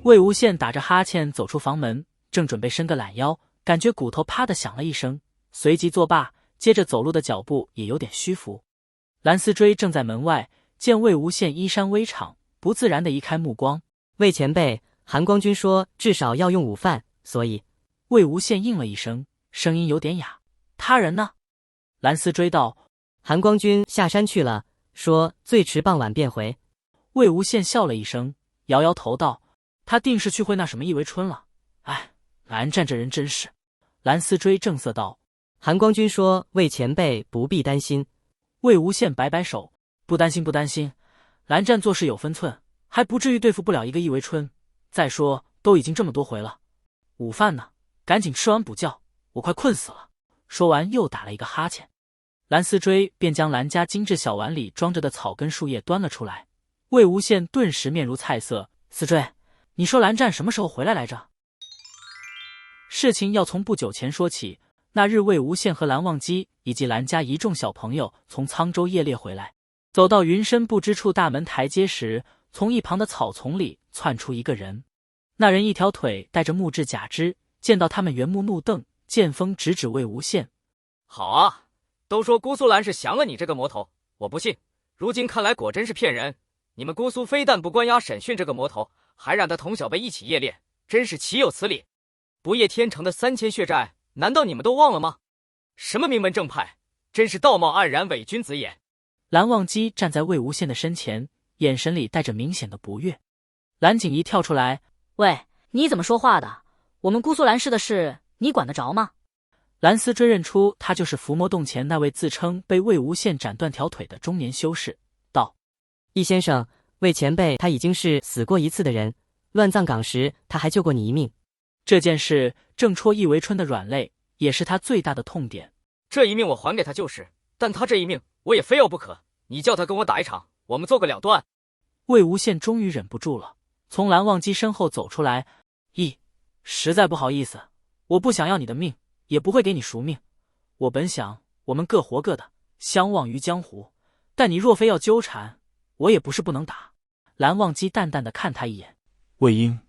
魏无羡打着哈欠走出房门，正准备伸个懒腰，感觉骨头啪的响了一声，随即作罢，接着走路的脚步也有点虚浮。蓝思追正在门外，见魏无羡衣衫微敞，不自然地移开目光。魏前辈，韩光君说至少要用午饭，所以……魏无羡应了一声，声音有点哑。他人呢？蓝思追道：韩光君下山去了，说最迟傍晚便回。魏无羡笑了一声，摇摇头道：他定是去会那什么易为春了。哎，蓝湛这人真是……蓝思追正色道：韩光君说魏前辈不必担心。魏无羡摆摆手：不担心不担心，蓝湛做事有分寸，还不至于对付不了一个易为春。再说都已经这么多回了，午饭呢，赶紧吃完补觉，我快困死了。说完又打了一个哈欠。蓝思追便将蓝家精致小碗里装着的草根树叶端了出来。魏无羡顿时面如菜色：思追，你说蓝湛什么时候回来来着？事情要从不久前说起。那日魏无羡和蓝忘机以及蓝家一众小朋友从沧州夜猎回来，走到云深不知处大门台阶时，从一旁的草丛里窜出一个人。那人一条腿带着木质假肢，见到他们圆目怒瞪，剑锋直指魏无羡。好啊，都说姑苏蓝是降了你这个魔头，我不信，如今看来果真是骗人。你们姑苏非但不关押审讯这个魔头，还让他同小辈一起夜猎，真是岂有此理！不夜天成的3000血债，难道你们都忘了吗？什么名门正派，真是道貌岸然，伪君子也。蓝忘机站在魏无羡的身前，眼神里带着明显的不悦。蓝景怡跳出来：喂，你怎么说话的？我们姑苏蓝氏的事，你管得着吗？蓝思追认出他就是伏魔洞前那位自称被魏无羡斩断条腿的中年修士，道：易先生，魏前辈他已经是死过一次的人，乱葬岗时他还救过你一命。这件事正戳易为春的软肋，也是他最大的痛点。这一命我还给他就是，但他这一命我也非要不可。你叫他跟我打一场，我们做个了断。魏无羡终于忍不住了，从蓝忘机身后走出来：实在不好意思，我不想要你的命，也不会给你赎命。我本想我们各活各的，相忘于江湖，但你若非要纠缠，我也不是不能打。蓝忘机淡淡的看他一眼：魏婴。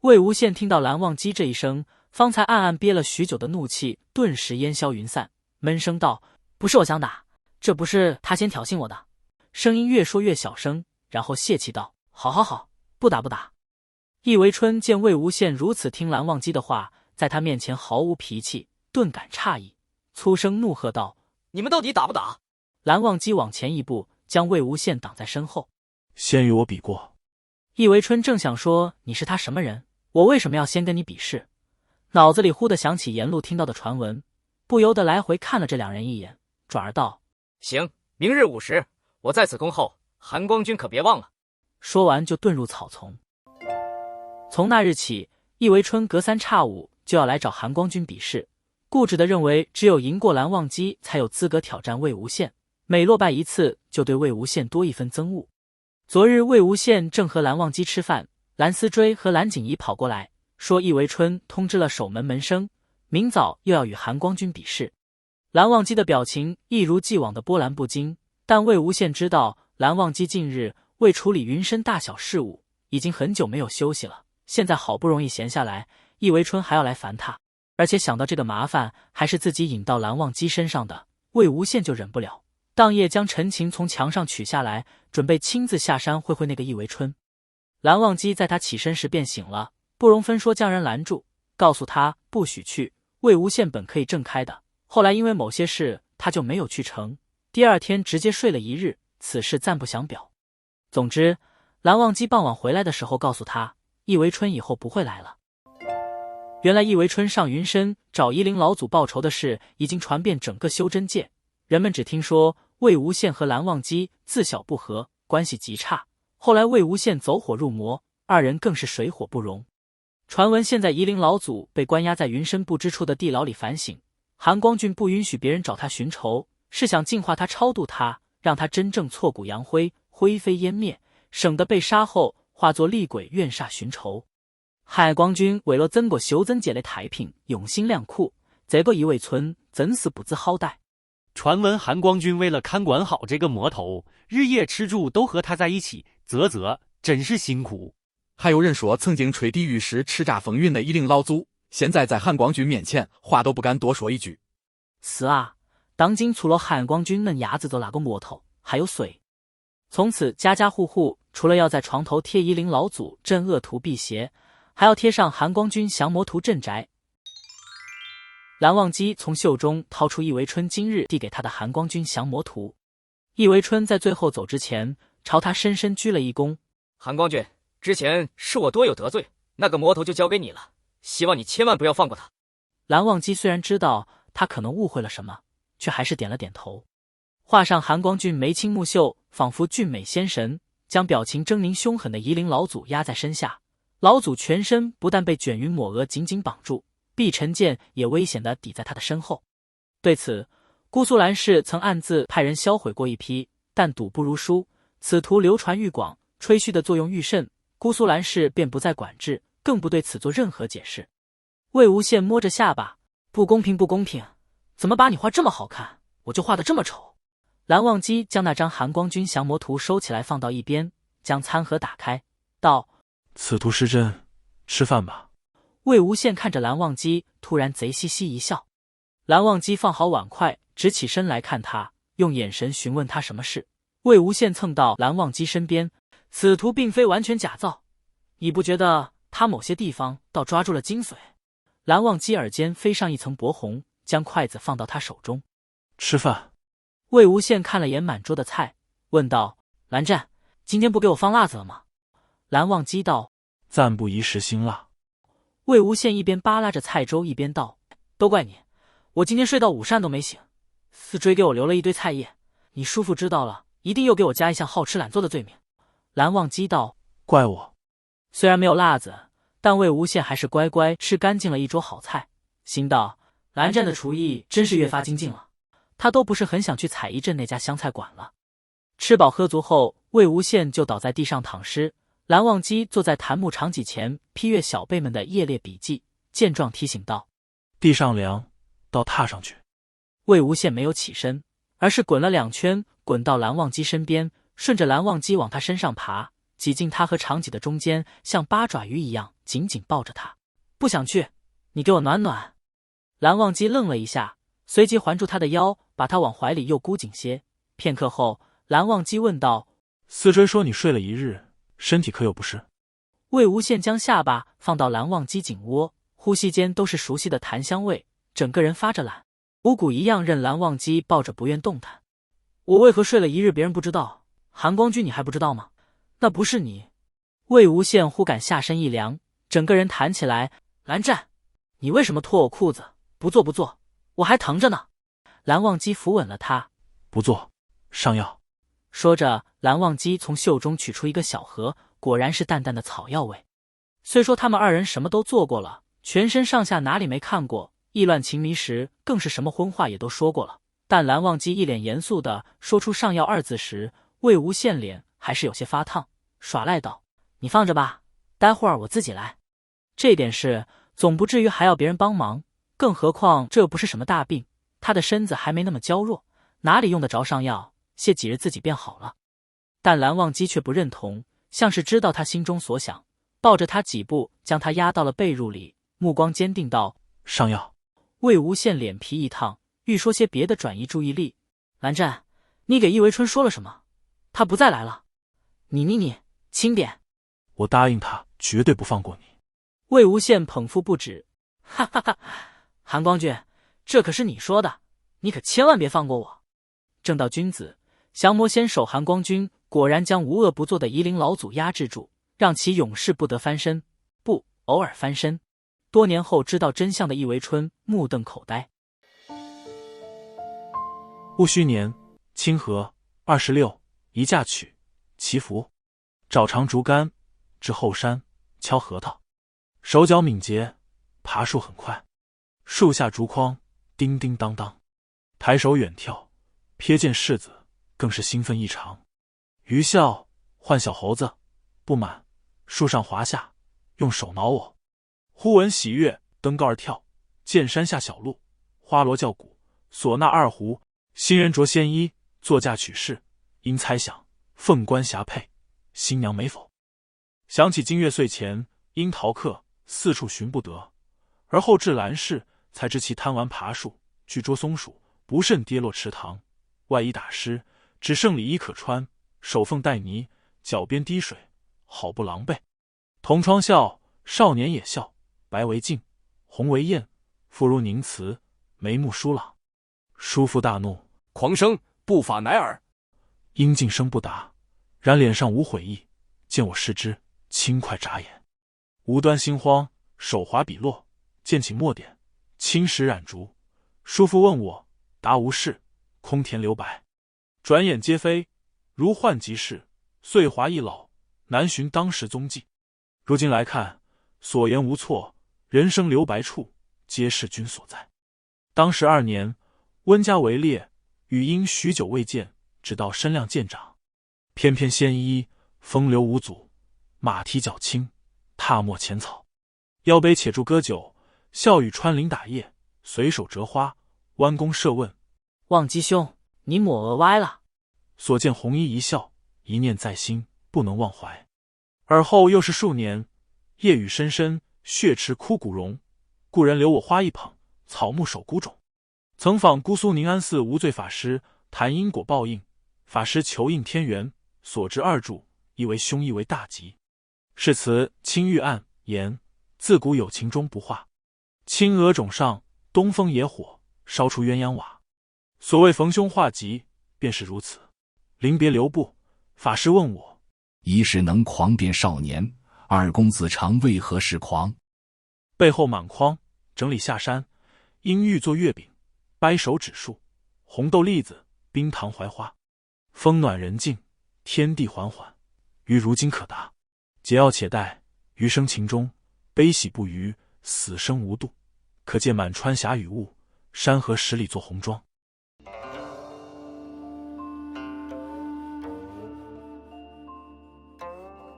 魏无羡听到蓝忘机这一声，方才暗暗憋了许久的怒气顿时烟消云散，闷声道：不是我想打，这不是他先挑衅我的。声音越说越小声，然后泄气道：好好好，不打不打。易为春见魏无羡如此听蓝忘机的话，在他面前毫无脾气，顿感诧异，粗声怒喝道：你们到底打不打？蓝忘机往前一步，将魏无羡挡在身后。先与我比过。易为春正想说你是他什么人，我为什么要先跟你比试，脑子里忽地想起沿路听到的传闻，不由得来回看了这两人一眼，转而道：行，明日午时，我在此恭候，韩光君可别忘了。说完就遁入草丛。从那日起，易为春隔3差5就要来找韩光君比试，固执地认为只有赢过蓝忘机才有资格挑战魏无羡，每落败一次就对魏无羡多一分憎恶。昨日魏无羡正和蓝忘机吃饭，蓝思追和蓝景怡跑过来，说易为春通知了守门门生，明早又要与韩光君比试。蓝忘机的表情一如既往的波澜不惊，但魏无羡知道蓝忘机近日为处理云深大小事务，已经很久没有休息了，现在好不容易闲下来，易为春还要来烦他，而且想到这个麻烦还是自己引到蓝忘机身上的，魏无羡就忍不了，当夜将陈情从墙上取下来，准备亲自下山会会那个易为春。蓝忘机在他起身时便醒了，不容分说将人拦住，告诉他不许去。魏无羡本可以正开的，后来因为某些事他就没有去成，第二天直接睡了一日，此事暂不详表。总之，蓝忘机傍晚回来的时候告诉他，易为春以后不会来了。原来易为春上云深找夷陵老祖报仇的事已经传遍整个修真界，人们只听说魏无羡和蓝忘机自小不和，关系极差，后来魏无羡走火入魔，二人更是水火不容。传闻现在夷陵老祖被关押在云深不知处的地牢里反省，韩光俊不允许别人找他寻仇，是想净化他超度他，让他真正挫骨扬灰，灰飞烟灭，省得被杀后化作厉鬼怨煞寻仇。海光君为了增个修真界的太平，用心良苦，这个易为春真是不知好歹。传闻韩光君为了看管好这个魔头，日夜吃住都和他在一起，啧，真是辛苦。还有人说曾经吹笛玉石叱咤风云的夷陵老祖，现在在韩光君面前话都不敢多说一句。是啊，当今除了韩光君嫩伢子都那个魔头，还有谁？从此家家户户除了要在床头贴夷陵老祖镇恶图辟邪，还要贴上韩光君降魔图镇宅。蓝忘机从袖中掏出易为春今日递给他的韩光君降魔图，易为春在最后走之前朝他深深鞠了一躬。韩光君，之前是我多有得罪，那个魔头就交给你了，希望你千万不要放过他。蓝忘机虽然知道他可能误会了什么，却还是点了点头。画上韩光君眉清目秀，仿佛俊美仙神，将表情狰狞凶狠的夷陵老祖压在身下。老祖全身不但被卷云抹额紧紧绑住，碧晨剑也危险地抵在他的身后。对此，姑苏蓝氏曾暗自派人销毁过一批，但赌不如输，此图流传愈广，吹嘘的作用愈甚，姑苏蓝氏便不再管制，更不对此做任何解释。魏无羡摸着下巴，不公平不公平，怎么把你画这么好看，我就画得这么丑。蓝忘机将那张韩光君降魔图收起来放到一边，将餐盒打开，道：此图失真，吃饭吧。魏无羡看着蓝忘机，突然贼兮兮一笑。蓝忘机放好碗筷，直起身来看他，用眼神询问他什么事。魏无羡蹭到蓝忘机身边，此图并非完全假造，你不觉得他某些地方倒抓住了精髓？蓝忘机耳间飞上一层薄红，将筷子放到他手中。吃饭。魏无羡看了眼满桌的菜，问道：蓝湛，今天不给我放辣子了吗？蓝忘机道：暂不宜食辛辣。魏无羡一边扒拉着菜粥，一边道：都怪你，我今天睡到午膳都没醒，四追给我留了一堆菜叶，你叔父知道了，一定又给我加一项好吃懒做的罪名。蓝忘机道：怪我。虽然没有辣子，但魏无羡还是乖乖吃干净了一桌好菜，心道：蓝湛的厨艺真是越发精进了，他都不是很想去采邑镇那家湘菜馆了。吃饱喝足后，魏无羡就倒在地上躺尸，蓝忘机坐在檀木长戟前批阅小辈们的页列笔记，见状提醒道：地上凉，到踏上去。魏无羡没有起身，而是滚了2圈，滚到蓝忘机身边，顺着蓝忘机往他身上爬，挤进他和长戟的中间，像八爪鱼一样紧紧抱着他。不想去，你给我暖暖。蓝忘机愣了一下，随即环住他的腰，把他往怀里又箍紧些。片刻后，蓝忘机问道：四追说你睡了一日，身体可有不适？魏无羡将下巴放到蓝忘机颈窝，呼吸间都是熟悉的檀香味，整个人发着懒，五谷一样任蓝忘机抱着不愿动弹。我为何睡了一日别人不知道，韩光君你还不知道吗？那不是你。魏无羡忽感下身一凉，整个人弹起来。蓝湛，你为什么脱我裤子？不做不做，我还疼着呢。蓝忘机扶稳了他。不做，上药。说着，蓝忘机从袖中取出一个小盒，果然是淡淡的草药味。虽说他们二人什么都做过了，全身上下哪里没看过，意乱情迷时更是什么荤话也都说过了，但蓝忘机一脸严肃地说出上药2字时，魏无羡脸还是有些发烫，耍赖道：你放着吧，待会儿我自己来。这点事总不至于还要别人帮忙，更何况这又不是什么大病，他的身子还没那么娇弱，哪里用得着上药，歇几日自己便好了。但蓝忘机却不认同，像是知道他心中所想，抱着他几步将他压到了被褥里，目光坚定道：上药。魏无羡脸皮一烫，欲说些别的转移注意力。蓝湛，你给易为春说了什么？他不再来了。你轻点。我答应他绝对不放过你。魏无羡捧腹不止，哈哈哈，韩光君，这可是你说的，你可千万别放过我。正道君子，降魔仙手韩光君果然将无恶不作的夷陵老祖压制住，让其永世不得翻身，不，偶尔翻身。多年后知道真相的易为春目瞪口呆。戊戌年，清河26，一嫁娶，祈福，找长竹竿，至后山，敲核桃，手脚敏捷，爬树很快，树下竹筐叮叮当当，抬手远眺，瞥见柿子，更是兴奋异常。愚孝唤小猴子，不满，树上滑下，用手挠我。忽闻喜悦，登高而跳，见山下小路，花锣叫鼓，唢呐二胡，新人着仙衣，坐驾取士，因猜想凤冠霞帔，新娘美否？想起今月岁前因逃课四处寻不得，而后至兰氏，才知其贪玩爬树，去捉松鼠，不慎跌落池塘，外衣打湿，只剩里衣可穿，手缝带泥，脚边滴水，好不狼狈。同窗笑，少年也笑，白为镜，红为艳，妇如凝瓷，眉目疏朗。叔父大怒，狂生，不法乃尔！应静声不答，然脸上无悔意，见我视之，轻快眨眼。无端心慌，手滑笔落，见起墨点，轻石染竹。叔父问我，答无事，空填留白。转眼皆非，如幻即逝，岁华易老，难寻当时踪迹。如今来看，所言无错，人生留白处，皆是君所在。当时2年，温家围猎，与因许久未见，直到身量渐长，翩翩鲜衣，风流无阻，马蹄脚轻，踏没浅草。腰杯且住歌酒，笑语穿林打叶，随手折花，弯弓射问。望基兄，你抹额歪了。所见红衣一笑，一念在心，不能忘怀。而后又是数年，夜雨深深，血池枯骨荣。故人留我花一捧，草木守孤种。曾访姑苏宁安寺无罪法师，谈因果报应。法师求应天缘，所知2著，一为凶，一为大吉。是词青玉案言，自古有情终不化。青娥冢上，东风野火，烧出鸳鸯瓦。所谓逢凶化吉，便是如此。临别留步，法师问我：一是能狂变少年，2公子常为何事狂？背后满筐，整理下山，因欲做月饼，掰手指数，红豆栗子，冰糖槐花。风暖人静，天地缓缓，于如今可达。桀骜且待，余生情中，悲喜不渝，死生无度。可见满川霞雨雾，山河十里作红妆。